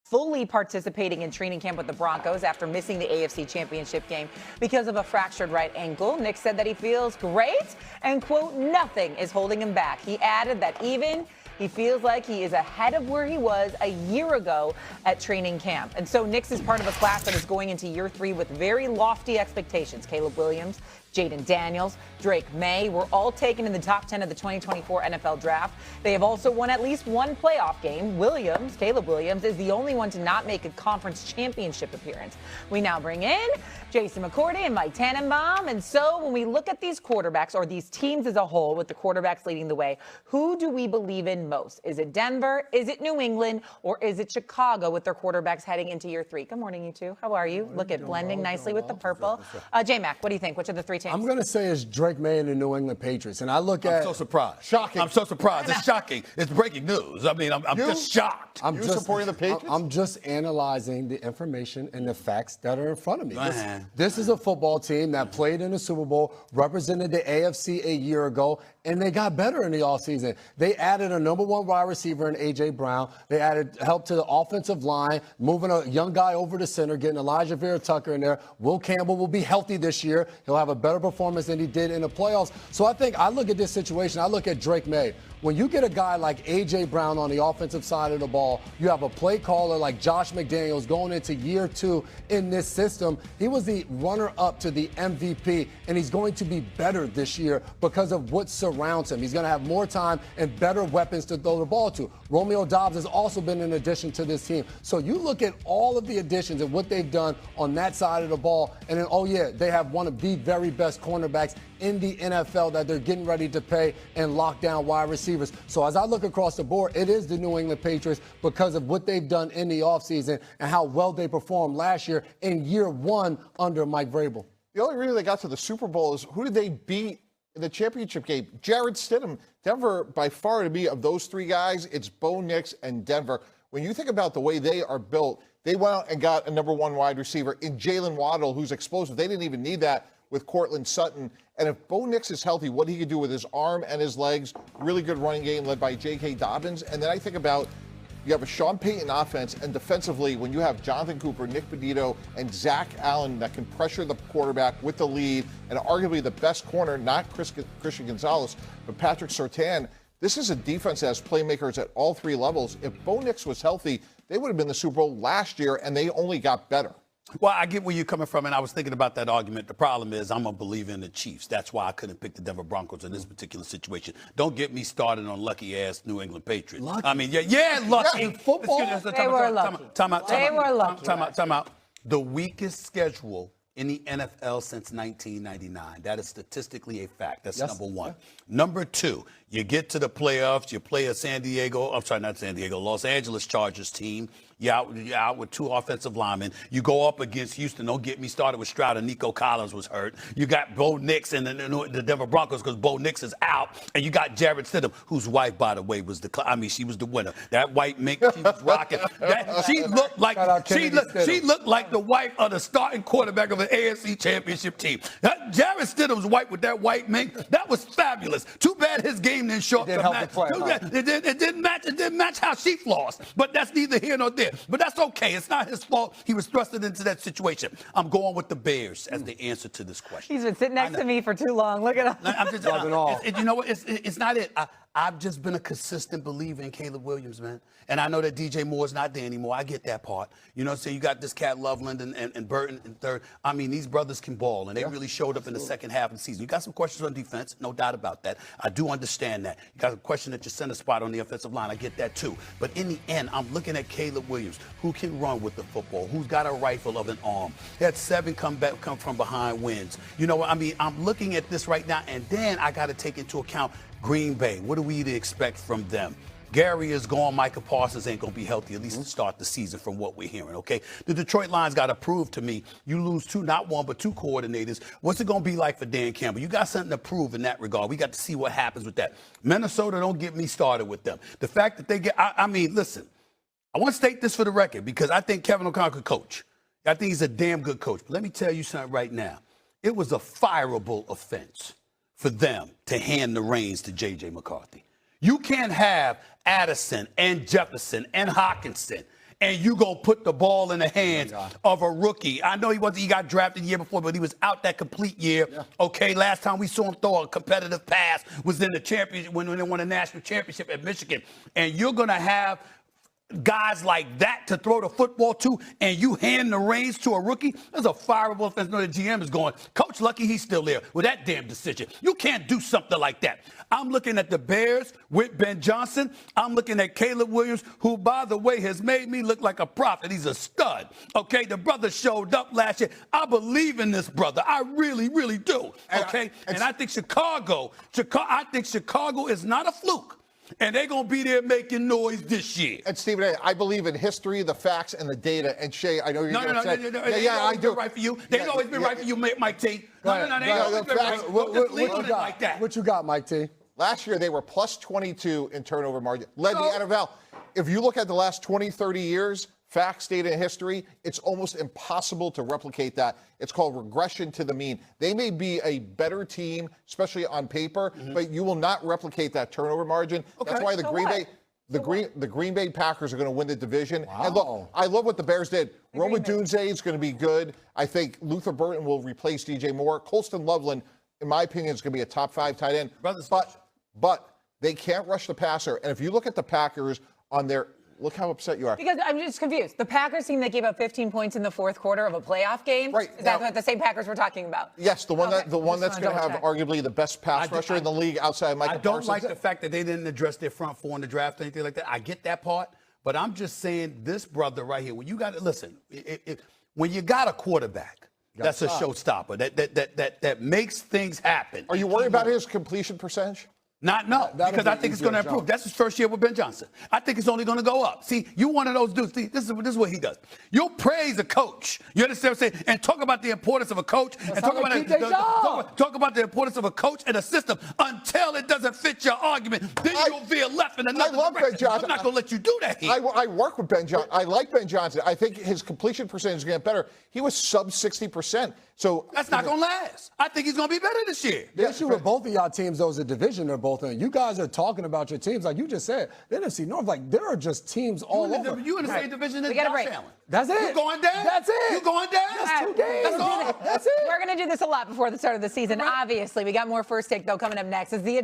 fully participating in training camp with the Broncos after missing the AFC Championship game because of a fractured right ankle. Nick said that he feels great and, quote, nothing is holding him back. He added that even he feels like he is ahead of where he was a year ago at training camp. And so Nick is part of a class that is going into year 3 with very lofty expectations. Caleb Williams, Jaden Daniels, Drake May were all taken in the top 10 of the 2024 NFL Draft. They have also won at least one playoff game. Caleb Williams, is the only one to not make a conference championship appearance. We now bring in Jason McCourty and Mike Tannenbaum. And so when we look at these quarterbacks, or these teams as a whole, with the quarterbacks leading the way, who do we believe in most? Is it Denver? Is it New England? Or is it Chicago with their quarterbacks heading into year 3? Good morning, you two. How are you? Look at blending nicely with the purple. J-Mac, what do you think? Which of the 3 teams? I'm going to say it's Drake May and the New England Patriots. And I look at... I'm so surprised. Shocking. I'm so surprised. It's shocking. It's breaking news. I mean, I'm just shocked. I'm just supporting the Patriots? I'm just analyzing the information and the facts that are in front of me. Man. This is a football team that played in the Super Bowl, represented the AFC a year ago, and they got better in the offseason. They added a number 1 wide receiver in A.J. Brown. They added help to the offensive line, moving a young guy over to center, getting Elijah Vera-Tucker in there. Will Campbell will be healthy this year. He'll have a better performance than he did in the playoffs. So I think I look at this situation, I look at Drake May. When you get a guy like A.J. Brown on the offensive side of the ball, you have a play caller like Josh McDaniels going into year 2 in this system. He was the runner-up to the MVP, and he's going to be better this year because of what surrounds him. He's going to have more time and better weapons to throw the ball to. Romeo Doubs has also been an addition to this team. So you look at all of the additions and what they've done on that side of the ball, and then, oh yeah, they have one of the very best cornerbacks in the NFL that they're getting ready to pay and lock down wide receivers. So as I look across the board, it is the New England Patriots because of what they've done in the offseason and how well they performed last year in year 1 under Mike Vrabel. The only reason they got to the Super Bowl is who did they beat in the championship game? Jarrett Stidham. Denver, by far to me, of those 3 guys, it's Bo Nix and Denver. When you think about the way they are built, they went out and got a number 1 wide receiver in Jalen Waddle, who's explosive. They didn't even need that with Cortland Sutton. And if Bo Nix is healthy, what he could do with his arm and his legs, really good running game led by J.K. Dobbins. And then I think about you have a Sean Payton offense, and defensively, when you have Jonathan Cooper, Nick Benito, and Zach Allen that can pressure the quarterback with the lead, and arguably the best corner, not Christian Gonzalez, but Patrick Surtain, this is a defense that has playmakers at all 3 levels. If Bo Nix was healthy, they would have been the Super Bowl last year, and they only got better. Well, I get where you're coming from, and I was thinking about that argument. The problem is I'm a believer in the Chiefs. That's why I couldn't pick the Denver Broncos in this particular situation. Don't get me started on lucky-ass New England Patriots. Lucky. I mean, yeah, lucky. In football, they were lucky. Time out. The weakest schedule in the NFL since 1999. That is statistically a fact. That's number 1. Number 2, you get to the playoffs, you play a Los Angeles Chargers team. You're out with 2 offensive linemen. You go up against Houston. Don't get me started with Stroud, and Nico Collins was hurt. You got Bo Nix and the Denver Broncos because Bo Nix is out. And you got Jarrett Stidham, whose wife, by the way, was she was the winner. That white mink, she was rocking. She looked like the wife of the starting quarterback of an AFC Championship team. Jarrett Stidham's wife with that white mink, that was fabulous. Too bad his game didn't show up to match. It didn't match how she lost. But that's neither here nor there. But that's okay. It's not his fault. He was thrusted into that situation. I'm going with the Bears as the answer to this question. He's been sitting next to me for too long. Look at him. I'm just you know what? It's not it. I've just been a consistent believer in Caleb Williams, man. And I know that DJ Moore's not there anymore. I get that part. You know, so you got this cat Loveland and Burton in third. I mean, these brothers can ball, and they really showed up in the second half of the season. You got some questions on defense, no doubt about that. I do understand that. You got a question at your center spot on the offensive line. I get that too. But in the end, I'm looking at Caleb Williams, who can run with the football, who's got a rifle of an arm. He had 7 come from behind wins. You know what I mean? I'm looking at this right now, and then I got to take into account Green Bay. What do we to expect from them? Gary is gone. Micah Parsons ain't going to be healthy, at least to start the season from what we're hearing, okay? The Detroit Lions got to prove to me you lose 2, not 1, but 2 coordinators. What's it going to be like for Dan Campbell? You got something to prove in that regard. We got to see what happens with that. Minnesota, don't get me started with them. The fact that they get, I mean, listen, I want to state this for the record because I think Kevin O'Connell could coach. I think he's a damn good coach. But let me tell you something right now. It was a fireable offense for them to hand the reins to J.J. McCarthy. You can't have Addison and Jefferson and Hawkinson and you going to put the ball in the hands of a rookie. I know he got drafted the year before, but he was out that complete year. Yeah. Okay, last time we saw him throw a competitive pass was in the championship when they won a national championship at Michigan. And you're going to have guys like that to throw the football to, and you hand the reins to a rookie. There's a fireable offense. No, the GM is going, Coach, lucky he's still there with that damn decision. You can't do something like that. I'm looking at the Bears with Ben Johnson. I'm looking at Caleb Williams, who, by the way, has made me look like a prophet. He's a stud. Okay, the brother showed up last year. I believe in this brother. I really, really do. Okay, and I think Chicago is not a fluke. And they're going to be there making noise this year. And, Stephen, I believe in history, the facts, and the data. And, Shay, I know you're going to say... No. Yeah, I do. Right for you. They've always been right for you, Mike T. No. They ain't always been right. What you got, Mike T? Last year, they were plus 22 in turnover margin. Led the NFL. If you look at the last 20, 30 years, facts, data, and history, it's almost impossible to replicate that. It's called regression to the mean. They may be a better team, especially on paper, but you will not replicate that turnover margin. Okay. That's why the Green Bay Packers are going to win the division. Wow. And look, I love what the Bears did. Roma Dunze is going to be good. I think Luther Burton will replace DJ Moore. Colston Loveland, in my opinion, is going to be a top 5 tight end. But they can't rush the passer. And if you look at the Packers on their look how upset you are. Because I'm just confused. The Packers team that gave up 15 points in the fourth quarter of a playoff game? Right. Is that the same Packers we're talking about? Yes, the one that's going to have arguably the best pass rusher in the league outside of Michael Parsons. I don't like the fact that they didn't address their front four in the draft or anything like that. I get that part. But I'm just saying this brother right here, when you got to listen, when you got a quarterback, that's a showstopper that makes things happen. Are you worried about his completion percentage? Because I think it's going to improve. That's his first year with Ben Johnson. I think it's only going to go up. See, you one of those dudes. See, this is what he does. You'll praise a coach. You understand what I'm saying? And talk about the importance of a coach. And talk about the importance of a coach and a system until it doesn't fit your argument. Then you'll veer left in another direction. Ben Johnson. I'm not going to let you do that here. I work with Ben Johnson. I like Ben Johnson. I think his completion percentage is going to get better. He was sub 60%. So that's not going to last. I think he's going to be better this year. The issue with both of y'all teams, though, is the division they're both in. You guys are talking about your teams, like you just said. The NFC North, like there are just teams all over. You in the same division as Josh Allen. That's it. You going down? That's it. You going down? That's 2 games. That's all. That's it. We're going to do this a lot before the start of the season. Obviously, we got more First Take, though, coming up next. Is the